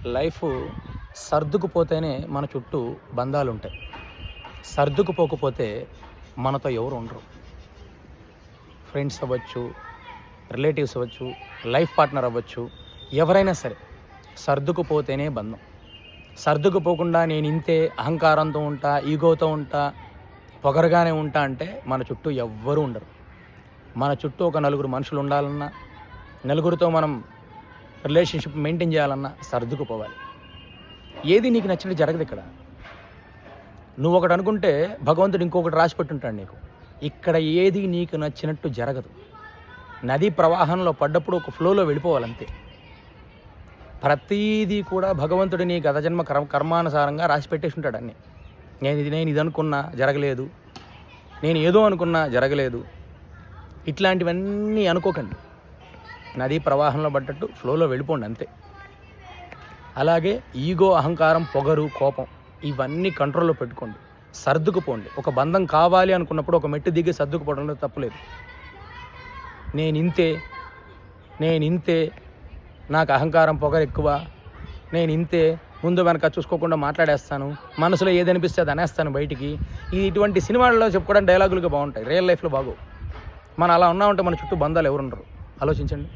Life సర్దుకుపోతేనే మన చుట్టూ బంధాలు ఉంటాయి. సర్దుకుపోకపోతే మనతో ఎవరు ఉండరు. ఫ్రెండ్స్ అవ్వచ్చు, రిలేటివ్స్ అవ్వచ్చు, లైఫ్ పార్ట్నర్ అవ్వచ్చు, ఎవరైనా సరే సర్దుకుపోతేనే బంధం. సర్దుకుపోకుండా నేను ఇంతే, అహంకారంతో ఉంటా, ఈగోతో ఉంటా, పొగరుగానే ఉంటా అంటే మన చుట్టూ ఎవ్వరూ ఉండరు. మన చుట్టూ ఒక నలుగురు మనుషులు ఉండాలన్నా, నలుగురితో మనం రిలేషన్షిప్ మెయింటైన్ చేయాలన్నా సర్దుకుపోవాలి. ఏది నీకు నచ్చినట్టు జరగదు. ఇక్కడ నువ్వు ఒకటి అనుకుంటే భగవంతుడు ఇంకొకటి రాసి పెట్టుంటాడు నీకు. ఇక్కడ ఏది నీకు నచ్చినట్టు జరగదు. నదీ ప్రవాహంలో పడ్డప్పుడు ఒక ఫ్లోలో వెళ్ళిపోవాలంతే. ప్రతీదీ కూడా భగవంతుడు నీ గత జన్మ కర్మానుసారంగా రాసి పెట్టేసి ఉంటాడు అన్నీ. నేను ఇది అనుకున్నా జరగలేదు, నేను ఏదో అనుకున్నా జరగలేదు, ఇట్లాంటివన్నీ అనుకోకండి. నదీ ప్రవాహంలో పడ్డట్టు ఫ్లోలో వెళ్ళిపోండి అంతే. అలాగే ఈగో, అహంకారం, పొగరు, కోపం ఇవన్నీ కంట్రోల్లో పెట్టుకోండి. సర్దుకుపోండి. ఒక బంధం కావాలి అనుకున్నప్పుడు ఒక మెట్టు దిగి సర్దుకుపోవడంలో తప్పులేదు. నేను ఇంతే, నాకు అహంకారం, పొగరు ఎక్కువ, నేను ఇంతే, ముందు వెనక చూసుకోకుండా మాట్లాడేస్తాను, మనసులో ఏది అనిపిస్తే అది అనేస్తాను బయటికి, ఇటువంటి సినిమాల్లో చెప్పుకోవడానికి డైలాగులుగా బాగుంటాయి, రియల్ లైఫ్లో బాగోవు. మనం అలా ఉన్నామంటే మన చుట్టూ బంధాలు ఎవరు ఉండరు. ఆలోచించండి.